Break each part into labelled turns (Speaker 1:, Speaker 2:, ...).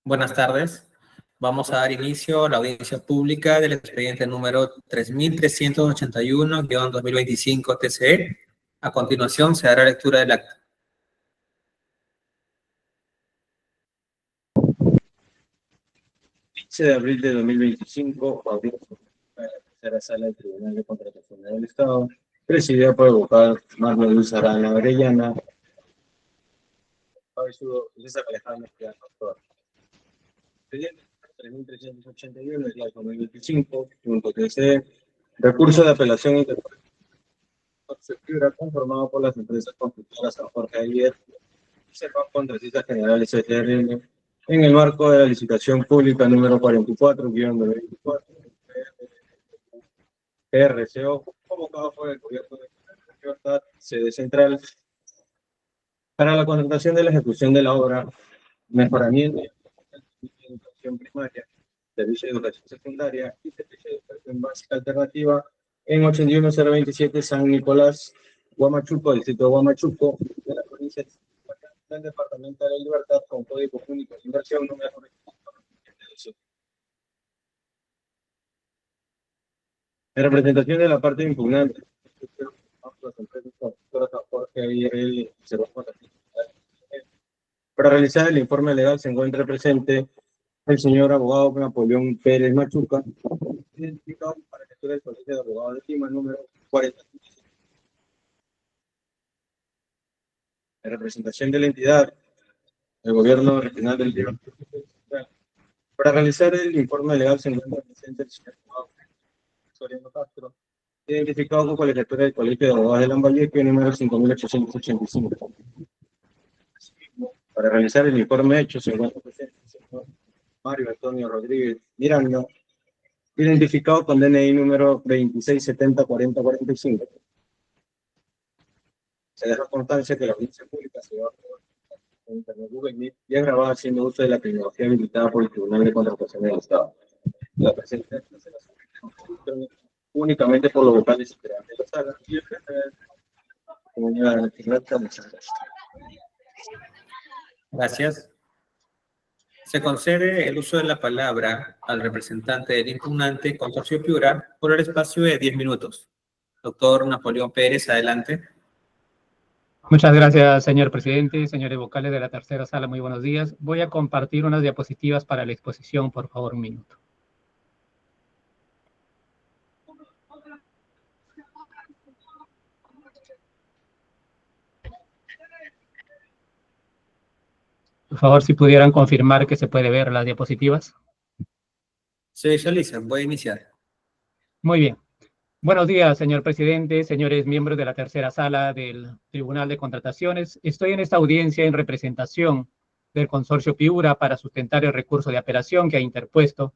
Speaker 1: Buenas tardes. Vamos a dar inicio a la audiencia pública del expediente número 3381-2025 TCE. A continuación se dará lectura del acta.
Speaker 2: De abril de 2025, audiencia de la tercera sala del Tribunal de Contratación del Estado, presidida por el vocal Marlo Luis Arana Orellana, César Alejandro Esquivel, doctor. Expediente 3381 del 2025, punto TC, recurso de apelación interpuesto conformado por las empresas constructoras San Jorge Aguirre y Servan Contratistas Generales SRL en el marco de la licitación pública número 44-24 RCO, convocado por el Gobierno de la Libertad, sede central, para la contratación de la ejecución de la obra, mejoramiento de educación primaria, servicio de educación secundaria y servicio de educación básica alternativa en 81027 San Nicolás, Huamachuco, distrito de Huamachuco, de la provincia del Departamento de la Libertad, con código único de inversión número 97. En representación de la parte impugnante, para realizar el informe legal se encuentra presente el señor abogado Napoleón Pérez Machuca, identificado para que el Colegio de Abogados de Lima, número 40. En representación de la entidad, el Gobierno Regional del Lima. Para realizar el informe legal se encuentra presente el señor abogado Soriano Castro, identificado con colegiatura del Colegio de Abogados de Lambayeque, número 5885. Para realizar el informe hecho se encuentra presente el señor Mario Antonio Rodríguez Miranda, identificado con DNI número 26704045. Se deja constancia que la audiencia pública se va a en internet Google Meet y es grabada haciendo uso de la tecnología habilitada por el Tribunal de Contratación del Estado. La presentación se la somete únicamente por los vocales integrantes de la sala y el jefe de la comunidad de la.
Speaker 1: Gracias. Se concede el uso de la palabra al representante del impugnante, Consorcio Piura, por el espacio de 10 minutos. Doctor Napoleón Pérez, adelante.
Speaker 3: Muchas gracias, señor presidente, señores vocales de la tercera sala, muy buenos días. Voy a compartir unas diapositivas para la exposición, por favor, un minuto. Por favor, si pudieran confirmar que se puede ver las diapositivas.
Speaker 1: Se visualizan, voy a iniciar.
Speaker 3: Muy bien. Buenos días, señor presidente, señores miembros de la tercera sala del Tribunal de Contrataciones. Estoy en esta audiencia en representación del Consorcio Piura para sustentar el recurso de apelación que ha interpuesto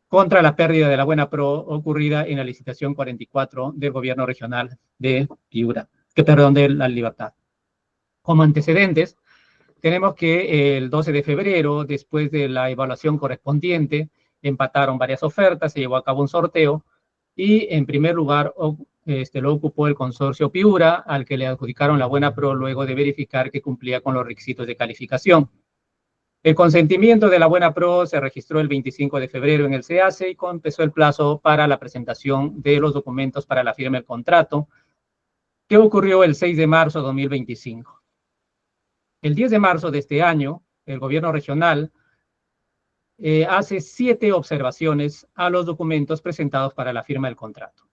Speaker 3: contra la pérdida de la buena pro ocurrida en la licitación 44 del Gobierno Regional de Piura, de La Libertad. Como antecedentes, tenemos que el 12 de febrero, después de la evaluación correspondiente, empataron varias ofertas, se llevó a cabo un sorteo, y en primer lugar lo ocupó el Consorcio Piura, al que le adjudicaron la buena pro luego de verificar que cumplía con los requisitos de calificación. El consentimiento de la buena pro se registró el 25 de febrero en el SEACE y empezó el plazo para la presentación de los documentos para la firma del contrato, que ocurrió el 6 de marzo de 2025. El 10 de marzo de este año, el gobierno regional hace 7 observaciones a los documentos presentados para la firma del contrato.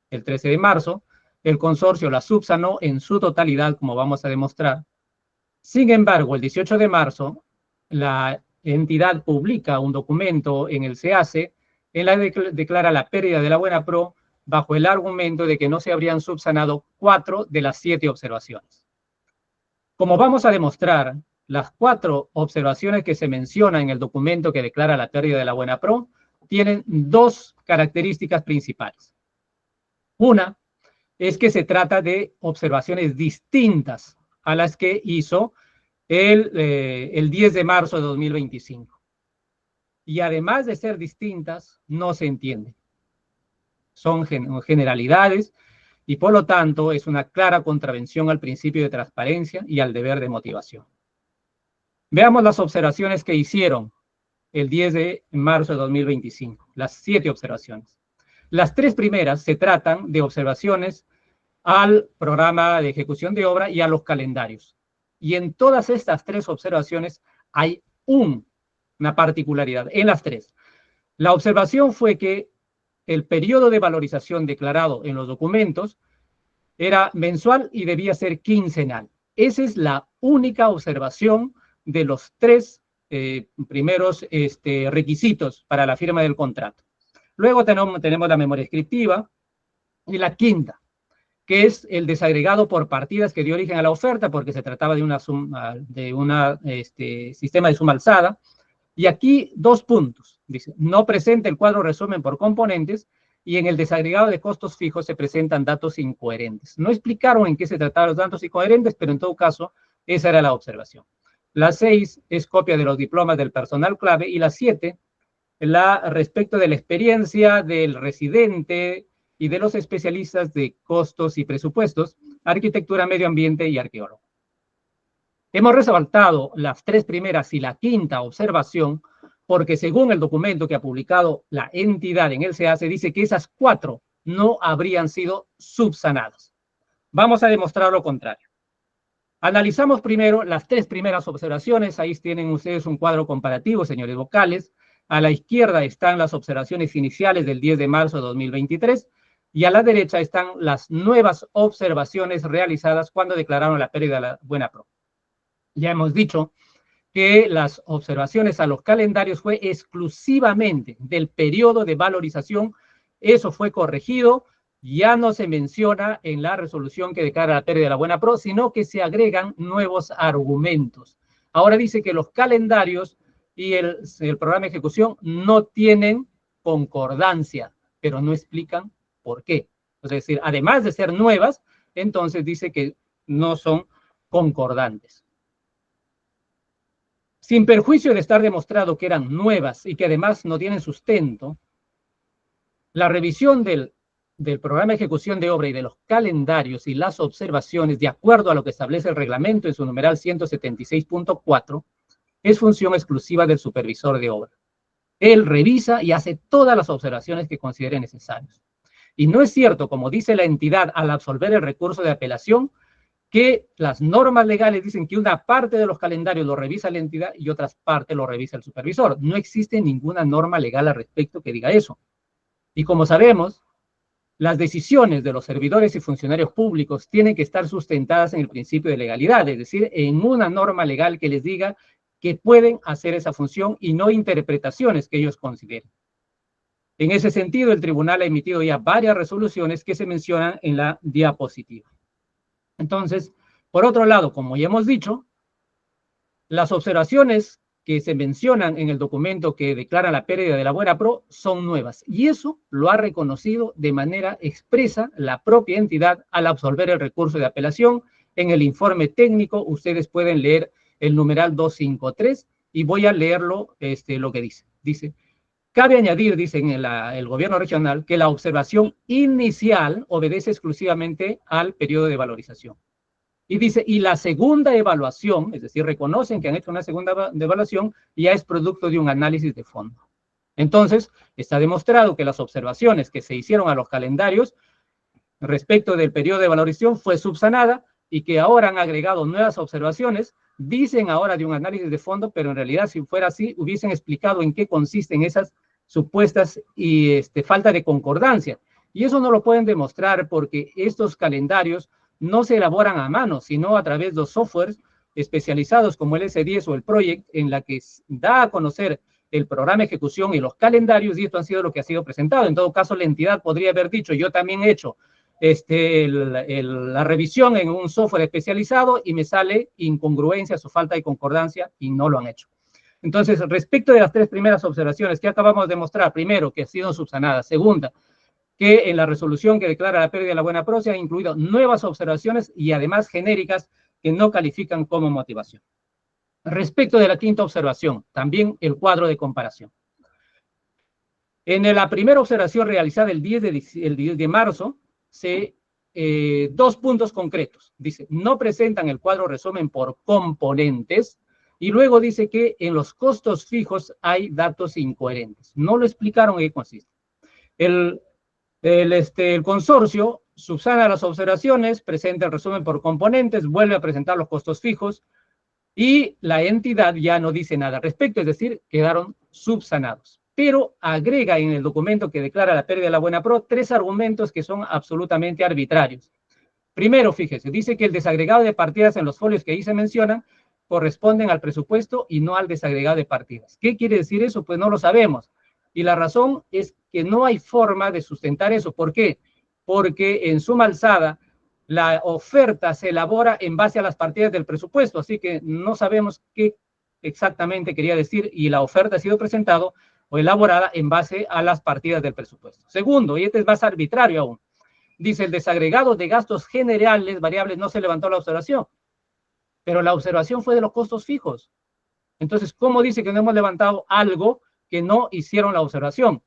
Speaker 3: El 13 de marzo, el consorcio la subsanó en su totalidad, como vamos a demostrar. Sin embargo, el 18 de marzo, la entidad publica un documento en el SEACE en la que declara la pérdida de la buena pro bajo el argumento de que no se habrían subsanado 4 de las 7 observaciones. Como vamos a demostrar, las 4 observaciones que se mencionan en el documento que declara la pérdida de la buena pro tienen 2 características principales. Una es que se trata de observaciones distintas a las que hizo el 10 de marzo de 2025. Y además de ser distintas, no se entienden. Son generalidades y por lo tanto es una clara contravención al principio de transparencia y al deber de motivación. Veamos las observaciones que hicieron el 10 de marzo de 2025, las 7 observaciones. Las 3 primeras se tratan de observaciones al programa de ejecución de obra y a los calendarios. Y en todas estas 3 observaciones hay una particularidad, en las 3. La observación fue que el periodo de valorización declarado en los documentos era mensual y debía ser quincenal. Esa es la única observación de los 3 primeros requisitos para la firma del contrato. Luego tenemos la memoria descriptiva y la quinta, que es el desagregado por partidas que dio origen a la oferta, porque se trataba de un sistema de suma alzada. Y aquí 2 puntos. Dice, no presenta el cuadro resumen por componentes y en el desagregado de costos fijos se presentan datos incoherentes. No explicaron en qué se trataban los datos incoherentes, pero en todo caso, esa era la observación. La 6 es copia de los diplomas del personal clave y la 7, respecto de la experiencia del residente y de los especialistas de costos y presupuestos, arquitectura, medio ambiente y arqueólogo. Hemos resaltado las 3 primeras y la quinta observación porque según el documento que ha publicado la entidad en el CA, se dice que esas 4 no habrían sido subsanadas. Vamos a demostrar lo contrario. Analizamos primero las 3 primeras observaciones. Ahí tienen ustedes un cuadro comparativo, señores vocales. A la izquierda están las observaciones iniciales del 10 de marzo de 2023 y a la derecha están las nuevas observaciones realizadas cuando declararon la pérdida de la buena pro. Ya hemos dicho que las observaciones a los calendarios fue exclusivamente del periodo de valorización. Eso fue corregido, ya no se menciona en la resolución que declara la pérdida de la buena pro, sino que se agregan nuevos argumentos. Ahora dice que los calendarios y el programa de ejecución no tienen concordancia, pero no explican por qué. Es decir, además de ser nuevas, entonces dice que no son concordantes. Sin perjuicio de estar demostrado que eran nuevas y que además no tienen sustento, la revisión del programa de ejecución de obra y de los calendarios y las observaciones, de acuerdo a lo que establece el reglamento en su numeral 176.4, es función exclusiva del supervisor de obra. Él revisa y hace todas las observaciones que considere necesarias. Y no es cierto, como dice la entidad al absolver el recurso de apelación, que las normas legales dicen que una parte de los calendarios lo revisa la entidad y otra parte lo revisa el supervisor. No existe ninguna norma legal al respecto que diga eso. Y como sabemos, las decisiones de los servidores y funcionarios públicos tienen que estar sustentadas en el principio de legalidad, es decir, en una norma legal que les diga que pueden hacer esa función y no interpretaciones que ellos consideren. En ese sentido, el tribunal ha emitido ya varias resoluciones que se mencionan en la diapositiva. Entonces, por otro lado, como ya hemos dicho, las observaciones que se mencionan en el documento que declara la pérdida de la buena pro son nuevas. Y eso lo ha reconocido de manera expresa la propia entidad al absolver el recurso de apelación. En el informe técnico ustedes pueden leer el numeral 253 y voy a leerlo lo que dice. Dice, cabe añadir, dice en el gobierno regional, que la observación inicial obedece exclusivamente al periodo de valorización. Y dice, y la segunda evaluación, es decir, reconocen que han hecho una segunda evaluación, ya es producto de un análisis de fondo. Entonces, está demostrado que las observaciones que se hicieron a los calendarios respecto del periodo de valorización fue subsanada y que ahora han agregado nuevas observaciones. Dicen ahora de un análisis de fondo, pero en realidad si fuera así, hubiesen explicado en qué consisten esas supuestas y falta de concordancia. Y eso no lo pueden demostrar porque estos calendarios no se elaboran a mano, sino a través de los softwares especializados como el S10 o el Project, en la que da a conocer el programa de ejecución y los calendarios, y esto ha sido lo que ha sido presentado. En todo caso, la entidad podría haber dicho, yo también he hecho la revisión en un software especializado y me sale incongruencias o falta de concordancia y no lo han hecho. Entonces, respecto de las 3 primeras observaciones que acabamos de mostrar, primero, que ha sido subsanada, segunda, que en la resolución que declara la pérdida de la buena pro se han incluido nuevas observaciones y además genéricas que no califican como motivación. Respecto de la quinta observación, también el cuadro de comparación. En la primera observación realizada el 10 de marzo, 2 puntos concretos. Dice, no presentan el cuadro resumen por componentes, Y luego dice que en los costos fijos hay datos incoherentes. No lo explicaron en qué consiste. El consorcio subsana las observaciones, presenta el resumen por componentes, vuelve a presentar los costos fijos y la entidad ya no dice nada al respecto, es decir, quedaron subsanados. Pero agrega en el documento que declara la pérdida de la buena pro 3 argumentos que son absolutamente arbitrarios. Primero, fíjese, dice que el desagregado de partidas en los folios que ahí se mencionan corresponden al presupuesto y no al desagregado de partidas. ¿Qué quiere decir eso? Pues no lo sabemos. Y la razón es que no hay forma de sustentar eso. ¿Por qué? Porque en suma alzada, la oferta se elabora en base a las partidas del presupuesto, así que no sabemos qué exactamente quería decir y la oferta ha sido presentada o elaborada en base a las partidas del presupuesto. Segundo, y este es más arbitrario aún, dice el desagregado de gastos generales variables no se levantó la observación, pero la observación fue de los costos fijos. Entonces, ¿cómo dice que no hemos levantado algo que no hicieron la observación?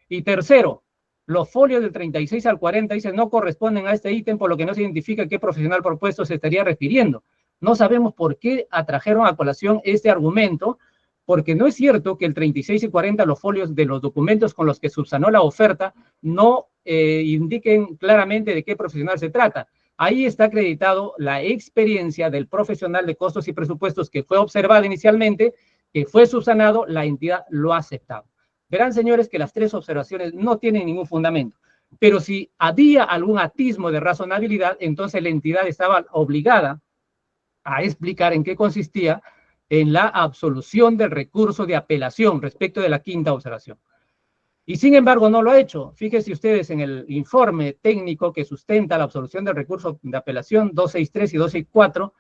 Speaker 3: Y tercero, los folios del 36 al 40 dicen no corresponden a este ítem, por lo que no se identifica qué profesional propuesto se estaría refiriendo. No sabemos por qué atrajeron a colación este argumento, porque no es cierto que el 36 y 40, los folios de los documentos con los que subsanó la oferta, no indiquen claramente de qué profesional se trata. Ahí está acreditado la experiencia del profesional de costos y presupuestos que fue observado inicialmente, que fue subsanado, la entidad lo ha aceptado. Verán, señores, que las 3 observaciones no tienen ningún fundamento, pero si había algún atismo de razonabilidad, entonces la entidad estaba obligada a explicar en qué consistía en la absolución del recurso de apelación respecto de la 5ª observación. Y sin embargo no lo ha hecho. Fíjense ustedes en el informe técnico que sustenta la absolución del recurso de apelación 263 y 264,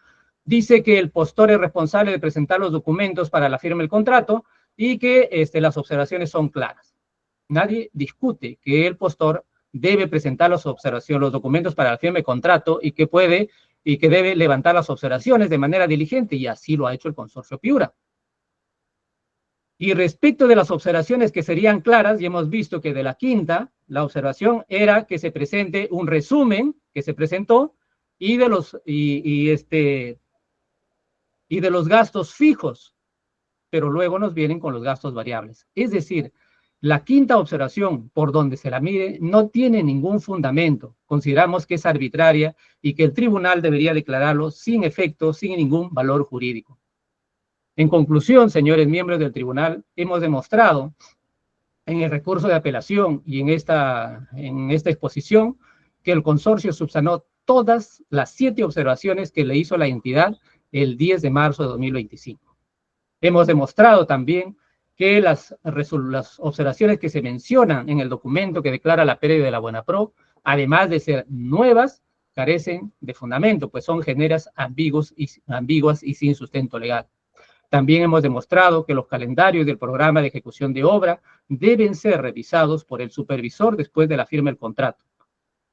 Speaker 3: dice que el postor es responsable de presentar los documentos para la firma del contrato y que las observaciones son claras. Nadie discute que el postor debe presentar las observaciones, los documentos para la firma del contrato y que puede y que debe levantar las observaciones de manera diligente, y así lo ha hecho el consorcio Piura. Y respecto de las observaciones que serían claras, ya hemos visto que de la 5ª, la observación era que se presente un resumen que se presentó y de los gastos fijos, pero luego nos vienen con los gastos variables. Es decir, la 5ª observación, por donde se la mire, no tiene ningún fundamento. Consideramos que es arbitraria y que el tribunal debería declararlo sin efecto, sin ningún valor jurídico. En conclusión, señores miembros del tribunal, hemos demostrado en el recurso de apelación y en esta exposición que el consorcio subsanó todas las 7 observaciones que le hizo la entidad el 10 de marzo de 2025. Hemos demostrado también que las observaciones que se mencionan en el documento que declara la pérdida de la buena pro, además de ser nuevas, carecen de fundamento, pues son generas ambiguas y sin sustento legal. También hemos demostrado que los calendarios del programa de ejecución de obra deben ser revisados por el supervisor después de la firma del contrato.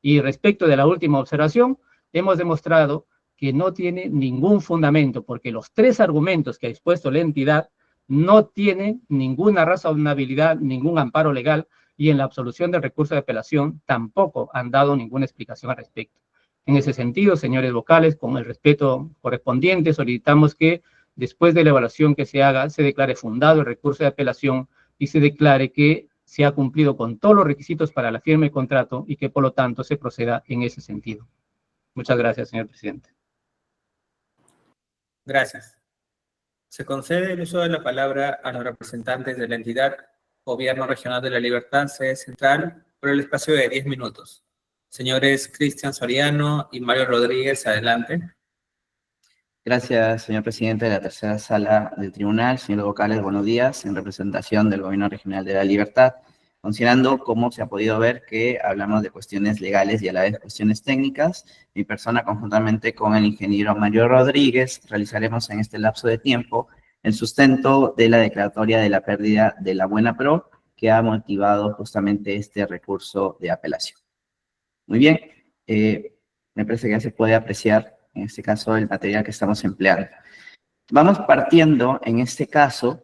Speaker 3: Y respecto de la última observación, hemos demostrado que no tiene ningún fundamento, porque los 3 argumentos que ha expuesto la entidad no tienen ninguna razonabilidad, ningún amparo legal, y en la absolución del recurso de apelación tampoco han dado ninguna explicación al respecto. En ese sentido, señores vocales, con el respeto correspondiente, solicitamos que después de la evaluación que se haga, se declare fundado el recurso de apelación y se declare que se ha cumplido con todos los requisitos para la firma del contrato y que, por lo tanto, se proceda en ese sentido. Muchas gracias, señor presidente.
Speaker 1: Gracias. Se concede el uso de la palabra a los representantes de la entidad Gobierno Regional de la Libertad, sede central, por el espacio de 10 minutos. Señores Cristian Soriano y Mario Rodríguez, adelante.
Speaker 4: Gracias, señor presidente de la tercera sala del tribunal. Señores vocales, buenos días. En representación del Gobierno Regional de la Libertad, considerando cómo se ha podido ver que hablamos de cuestiones legales y a la vez cuestiones técnicas, mi persona, conjuntamente con el ingeniero Mario Rodríguez, realizaremos en este lapso de tiempo el sustento de la declaratoria de la pérdida de la buena pro, que ha motivado justamente este recurso de apelación. Muy bien, me parece que ya se puede apreciar en este caso el material que estamos empleando. Vamos partiendo en este caso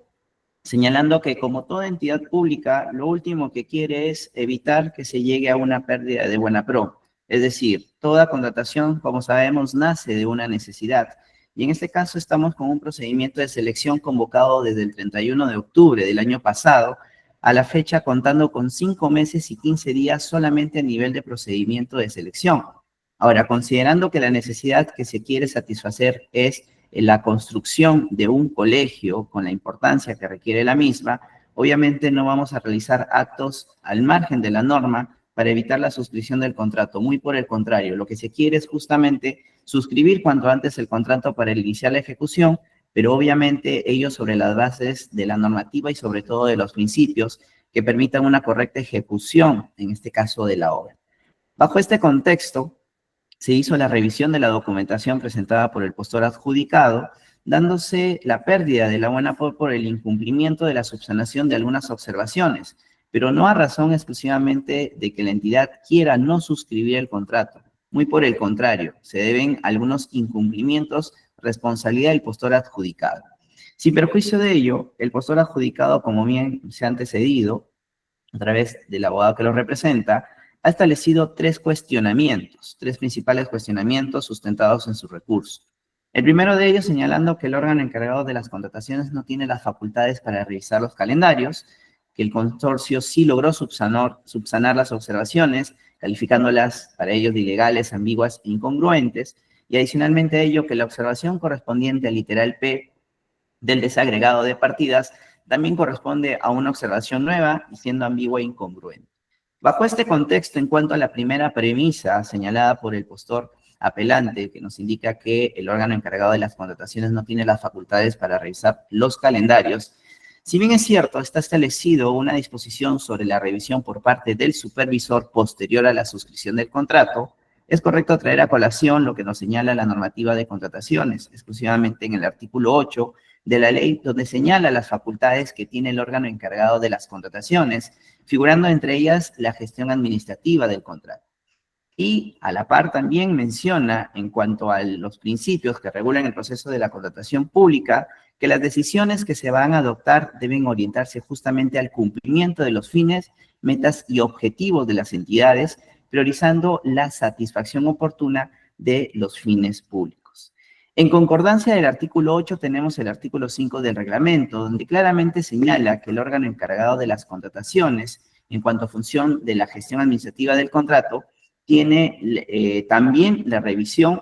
Speaker 4: señalando que como toda entidad pública, lo último que quiere es evitar que se llegue a una pérdida de buena pro. Es decir, toda contratación, como sabemos, nace de una necesidad Y en este caso estamos con un procedimiento de selección convocado desde el 31 de octubre del año pasado a la fecha, contando con 5 meses y 15 días solamente a nivel de procedimiento de selección. Ahora, considerando que la necesidad que se quiere satisfacer es la construcción de un colegio con la importancia que requiere la misma, obviamente no vamos a realizar actos al margen de la norma para evitar la suscripción del contrato. Muy por el contrario, lo que se quiere es justamente suscribir cuanto antes el contrato para iniciar la ejecución, pero obviamente ello sobre las bases de la normativa y sobre todo de los principios que permitan una correcta ejecución, en este caso de la obra. Bajo este contexto, se hizo la revisión de la documentación presentada por el postor adjudicado, dándose la pérdida de la buena por el incumplimiento de la subsanación de algunas observaciones, pero no a razón exclusivamente de que la entidad quiera no suscribir el contrato. Muy por el contrario, se deben algunos incumplimientos, responsabilidad del postor adjudicado. Sin perjuicio de ello, el postor adjudicado, como bien se ha antecedido, a través del abogado que lo representa, ha establecido 3 cuestionamientos, 3 principales cuestionamientos sustentados en su recurso. El primero de ellos señalando que el órgano encargado de las contrataciones no tiene las facultades para revisar los calendarios, que el consorcio sí logró subsanar las observaciones, calificándolas para ellos de ilegales, ambiguas e incongruentes, y adicionalmente a ello que la observación correspondiente al literal P del desagregado de partidas también corresponde a una observación nueva y siendo ambigua e incongruente. Bajo este contexto, en cuanto a la primera premisa señalada por el postor apelante, que nos indica que el órgano encargado de las contrataciones no tiene las facultades para revisar los calendarios, si bien es cierto, está establecido una disposición sobre la revisión por parte del supervisor posterior a la suscripción del contrato, es correcto traer a colación lo que nos señala la normativa de contrataciones, exclusivamente en el artículo 8 de la ley, donde señala las facultades que tiene el órgano encargado de las contrataciones, figurando entre ellas la gestión administrativa del contrato. Y a la par también menciona, en cuanto a los principios que regulan el proceso de la contratación pública, que las decisiones que se van a adoptar deben orientarse justamente al cumplimiento de los fines, metas y objetivos de las entidades, priorizando la satisfacción oportuna de los fines públicos. En concordancia del artículo 8 tenemos el artículo 5 del reglamento, donde claramente señala que el órgano encargado de las contrataciones, en cuanto a función de la gestión administrativa del contrato, tiene también la revisión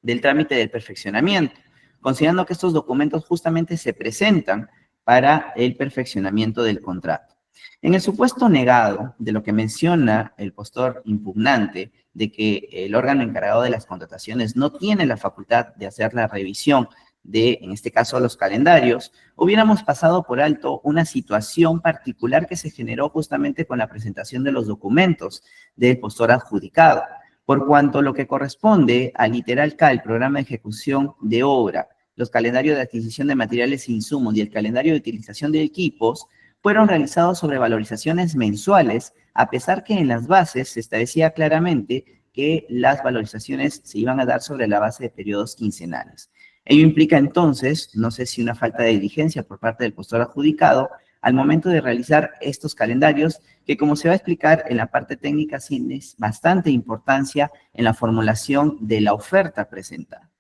Speaker 4: del trámite del perfeccionamiento, considerando que estos documentos justamente se presentan para el perfeccionamiento del contrato. En el supuesto negado de lo que menciona el postor impugnante, de que el órgano encargado de las contrataciones no tiene la facultad de hacer la revisión de, en este caso, los calendarios, hubiéramos pasado por alto una situación particular que se generó justamente con la presentación de los documentos del postor adjudicado, por cuanto lo que corresponde al literal K, el programa de ejecución de obra, los calendarios de adquisición de materiales e insumos y el calendario de utilización de equipos, fueron realizados sobre valorizaciones mensuales, a pesar que en las bases se establecía claramente que las valorizaciones se iban a dar sobre la base de periodos quincenales. Ello implica entonces, no sé si una falta de diligencia por parte del postor adjudicado, al momento de realizar estos calendarios, que como se va a explicar en la parte técnica, tiene bastante importancia en la formulación de la oferta presentada.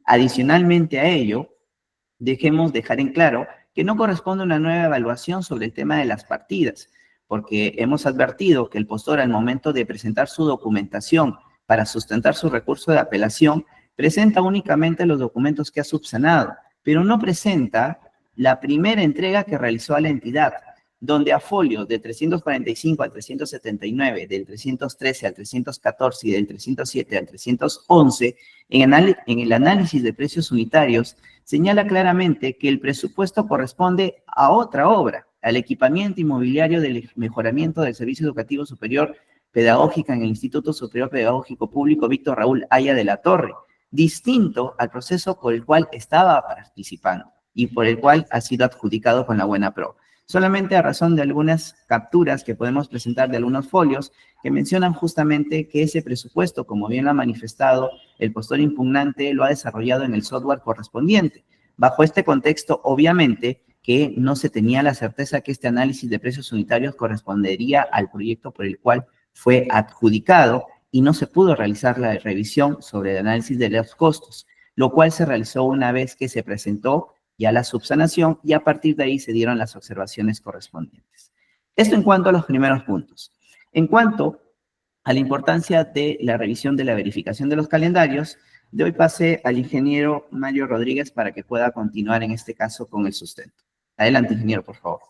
Speaker 4: Adicionalmente a ello, dejemos dejar en claro que no corresponde una nueva evaluación sobre el tema de las partidas, porque hemos advertido que el postor al momento de presentar su documentación para sustentar su recurso de apelación, presenta únicamente los documentos que ha subsanado, pero no presenta la primera entrega que realizó a la entidad, donde a folios de 345 al 379, del 313 al 314 y del 307 al 311, en el análisis de precios unitarios, señala claramente que el presupuesto corresponde a otra obra, al equipamiento inmobiliario del mejoramiento del servicio educativo superior pedagógica en el Instituto Superior Pedagógico Público Víctor Raúl Haya de la Torre, distinto al proceso por el cual estaba participando y por el cual ha sido adjudicado con la buena pro. Solamente a razón de algunas capturas que podemos presentar de algunos folios que mencionan justamente que ese presupuesto, como bien lo ha manifestado el postor impugnante, lo ha desarrollado en el software correspondiente. Bajo este contexto, obviamente, que no se tenía la certeza que este análisis de precios unitarios correspondería al proyecto por el cual fue adjudicado y no se pudo realizar la revisión sobre el análisis de los costos, lo cual se realizó una vez que se presentó ya la subsanación y a partir de ahí se dieron las observaciones correspondientes. Esto en cuanto a los primeros puntos. En cuanto a la importancia de la revisión de la verificación de los calendarios, doy pase al ingeniero Mario Rodríguez para que pueda continuar en este caso con el sustento. Adelante, ingeniero, por favor.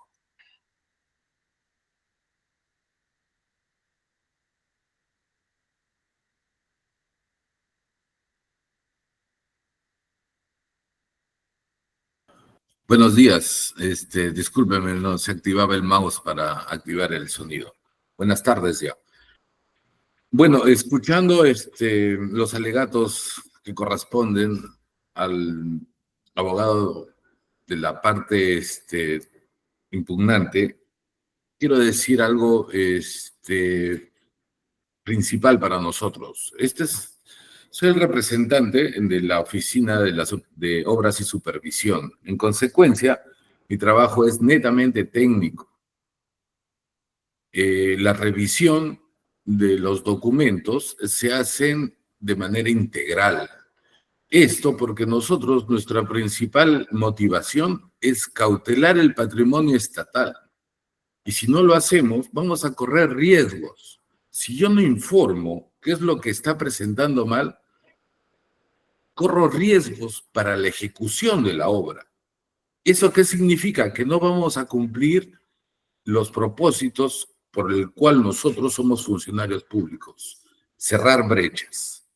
Speaker 5: Buenos días. Discúlpeme, no se activaba el mouse para activar el sonido. Buenas tardes ya. Bueno, escuchando los alegatos que corresponden al abogado de la parte impugnante, quiero decir algo principal para nosotros. Soy el representante de la Oficina de Obras y Supervisión. En consecuencia, mi trabajo es netamente técnico. La revisión de los documentos se hacen de manera integral. Esto porque nuestra principal motivación es cautelar el patrimonio estatal. Y si no lo hacemos, vamos a correr riesgos. Si yo no informo qué es lo que está presentando mal, corro riesgos para la ejecución de la obra. ¿Eso qué significa? Que no vamos a cumplir los propósitos por el cual nosotros somos funcionarios públicos. Cerrar brechas.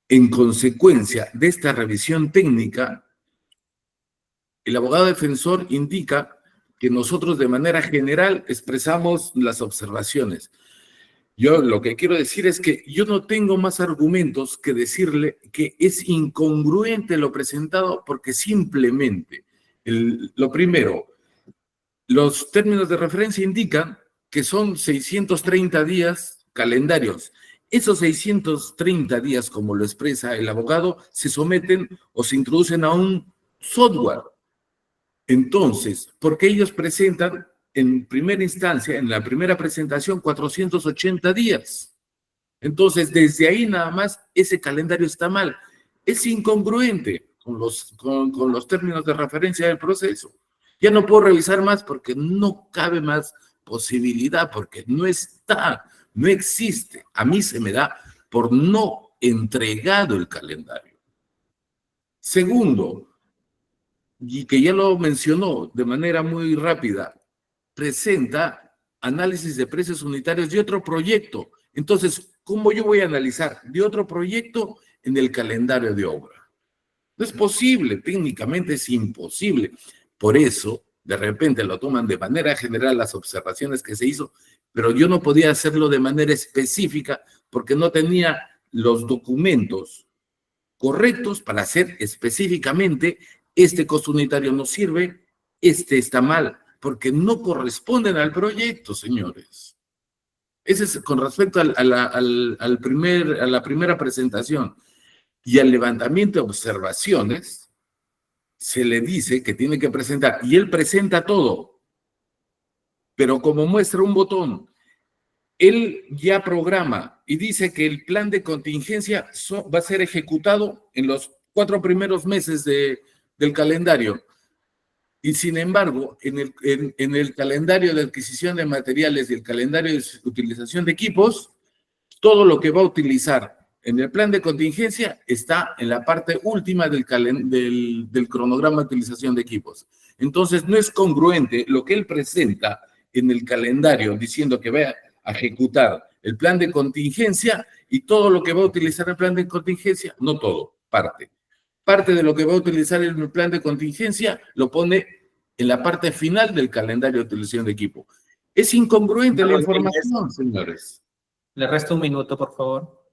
Speaker 5: En consecuencia de esta revisión técnica, el abogado defensor indica que nosotros de manera general expresamos las observaciones. Yo lo que quiero decir es que yo no tengo más argumentos que decirle que es incongruente lo presentado porque simplemente, lo primero, los términos de referencia indican que son 630 días calendarios. Esos 630 días, como lo expresa el abogado, se someten o se introducen a un software. Entonces, porque ellos presentan en primera instancia, en la primera presentación, 480 días. Entonces, desde ahí nada más, ese calendario está mal. Es incongruente con los términos de referencia del proceso. Ya no puedo revisar más porque no cabe más posibilidad, porque no está, no existe. A mí se me da por no entregado el calendario. Segundo, y que ya lo mencionó de manera muy rápida, presenta análisis de precios unitarios de otro proyecto. Entonces, ¿cómo yo voy a analizar de otro proyecto en el calendario de obra? No es posible, técnicamente es imposible. Por eso, de repente lo toman de manera general las observaciones que se hizo, pero yo no podía hacerlo de manera específica porque no tenía los documentos correctos para hacer específicamente este costo unitario no sirve, este está mal, porque no corresponden al proyecto, señores. Ese es con respecto a la primera presentación. Y al levantamiento de observaciones, se le dice que tiene que presentar, y él presenta todo, pero como muestra un botón, él ya programa y dice que el plan de contingencia va a ser ejecutado en los 4 primeros meses del calendario. Y sin embargo, en el calendario de adquisición de materiales y el calendario de utilización de equipos, todo lo que va a utilizar en el plan de contingencia está en la parte última del cronograma de utilización de equipos. Entonces, no es congruente lo que él presenta en el calendario diciendo que va a ejecutar el plan de contingencia y todo lo que va a utilizar el plan de contingencia, no todo, parte. Parte de lo que va a utilizar el plan de contingencia lo pone en la parte final del calendario de utilización de equipo. Es incongruente la información, señores.
Speaker 1: Le resta un minuto, por favor.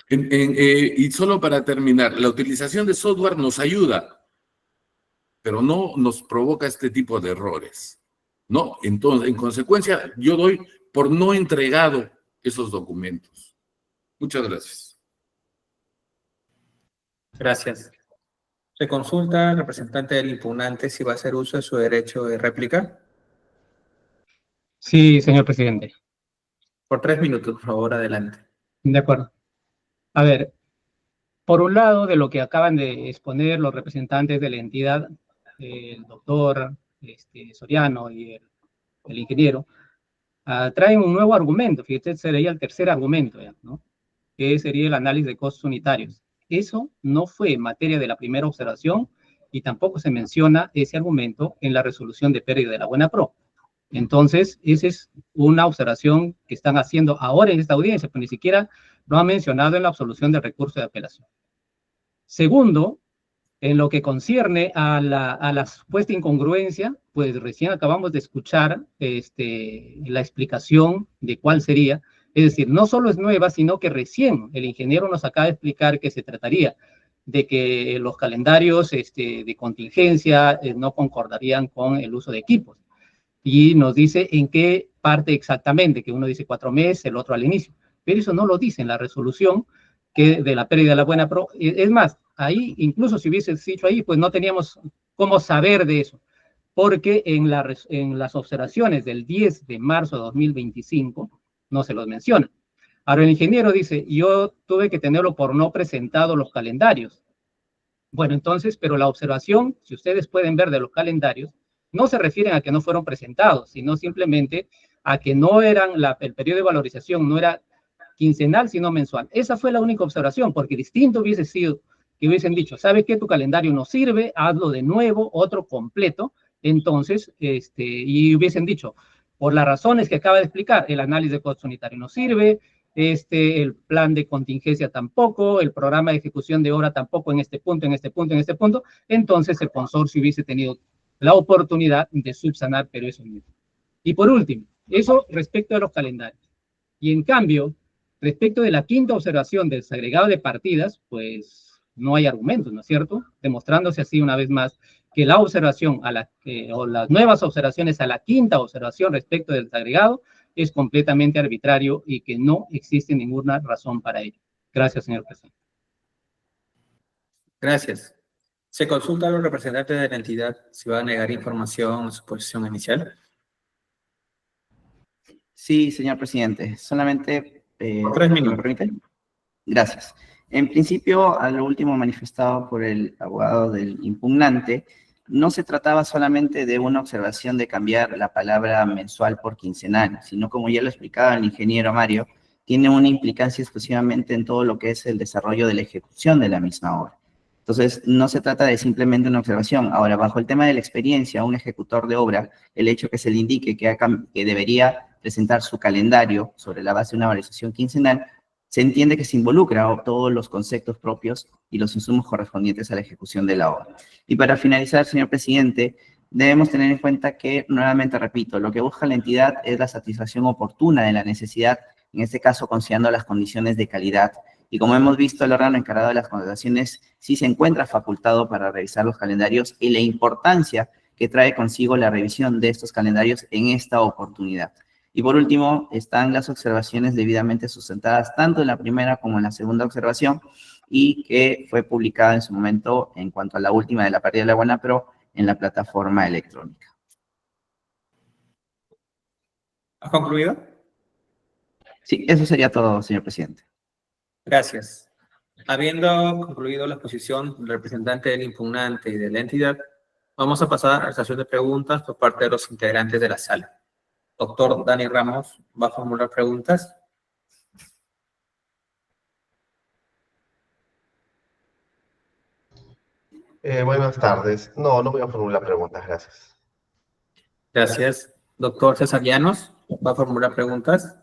Speaker 5: Y solo para terminar, la utilización de software nos ayuda, pero no nos provoca este tipo de errores, ¿no? Entonces, en consecuencia, yo doy por no entregado esos documentos. Muchas gracias.
Speaker 1: Gracias. Se consulta al representante del impugnante si va a hacer uso de su derecho de réplica.
Speaker 3: Sí, señor presidente.
Speaker 1: Por 3 minutos, por favor, adelante.
Speaker 3: De acuerdo. A ver, Por un lado, de lo que acaban de exponer los representantes de la entidad, el doctor Soriano y el ingeniero, traen un nuevo argumento, fíjate, sería el tercer argumento, ya, ¿no? Que sería el análisis de costos unitarios. Eso no fue materia de la primera observación y tampoco se menciona ese argumento en la resolución de pérdida de la buena pro. Entonces, esa es una observación que están haciendo ahora en esta audiencia, pero ni siquiera lo han mencionado en la absolución del recurso de apelación. Segundo, en lo que concierne a la supuesta incongruencia, pues recién acabamos de escuchar la explicación de cuál sería. Es decir, no solo es nueva, sino que recién el ingeniero nos acaba de explicar que se trataría de que los calendarios de contingencia no concordarían con el uso de equipos. Y nos dice en qué parte exactamente, que uno dice 4 meses, el otro al inicio. Pero eso no lo dice en la resolución de la pérdida de la buena pro. Es más, ahí, incluso si hubiese dicho ahí, pues no teníamos cómo saber de eso, porque en las observaciones del 10 de marzo de 2025 no se los menciona. Ahora el ingeniero dice, yo tuve que tenerlo por no presentado los calendarios. Bueno, entonces, pero la observación, si ustedes pueden ver de los calendarios, no se refieren a que no fueron presentados, sino simplemente a que no eran, el periodo de valorización no era quincenal, sino mensual. Esa fue la única observación, porque distinto hubiese sido que hubiesen dicho, ¿sabes qué? Tu calendario no sirve, hazlo de nuevo, otro completo. Entonces, y hubiesen dicho, por las razones que acaba de explicar, el análisis de costos unitarios no sirve, el plan de contingencia tampoco, el programa de ejecución de obra tampoco en este punto, en este punto, en este punto. Entonces, el consorcio hubiese tenido la oportunidad de subsanar, pero eso no. Y por último, eso respecto a los calendarios. Y en cambio, respecto de la quinta observación del desagregado de partidas, pues no hay argumentos, ¿no es cierto? Demostrándose así una vez más que la observación o las nuevas observaciones a la quinta observación respecto del desagregado es completamente arbitrario y que no existe ninguna razón para ello. Gracias, señor presidente.
Speaker 1: Gracias. Se consulta a los representantes de la entidad si va a negar información a su posición inicial.
Speaker 4: Sí, señor presidente. Solamente,
Speaker 1: 3 minutos.
Speaker 4: ¿me permite? Gracias. En principio, a lo último manifestado por el abogado del impugnante, no se trataba solamente de una observación de cambiar la palabra mensual por quincenal, sino, como ya lo explicaba el ingeniero Mario, tiene una implicancia exclusivamente en todo lo que es el desarrollo de la ejecución de la misma obra. Entonces, no se trata de simplemente una observación. Ahora, bajo el tema de la experiencia, a un ejecutor de obra, el hecho que se le indique que debería presentar su calendario sobre la base de una valorización quincenal, se entiende que se involucra todos los conceptos propios y los insumos correspondientes a la ejecución de la obra. Y para finalizar, señor presidente, debemos tener en cuenta que, nuevamente repito, lo que busca la entidad es la satisfacción oportuna de la necesidad, en este caso considerando las condiciones de calidad. Y como hemos visto, el órgano encargado de las contrataciones sí se encuentra facultado para revisar los calendarios y la importancia que trae consigo la revisión de estos calendarios en esta oportunidad. Y por último, están las observaciones debidamente sustentadas tanto en la primera como en la segunda observación y que fue publicada en su momento en cuanto a la última de la pérdida de la buena pro en la plataforma electrónica.
Speaker 1: ¿Has concluido?
Speaker 4: Sí, eso sería todo, señor presidente.
Speaker 1: Gracias. Habiendo concluido la exposición del representante del impugnante y de la entidad, vamos a pasar a la sesión de preguntas por parte de los integrantes de la sala. Doctor Dani Ramos va a formular preguntas.
Speaker 6: Buenas tardes. No voy a formular preguntas, gracias.
Speaker 1: Gracias. Doctor César Llanos va a formular preguntas.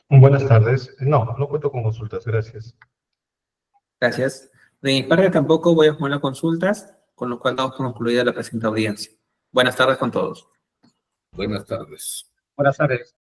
Speaker 7: Buenas tardes. No cuento con consultas, gracias.
Speaker 1: Gracias. De mi parte tampoco voy a formular consultas, con lo cual damos por concluida la presente audiencia. Buenas tardes con todos.
Speaker 5: Buenas tardes.
Speaker 3: Buenas tardes.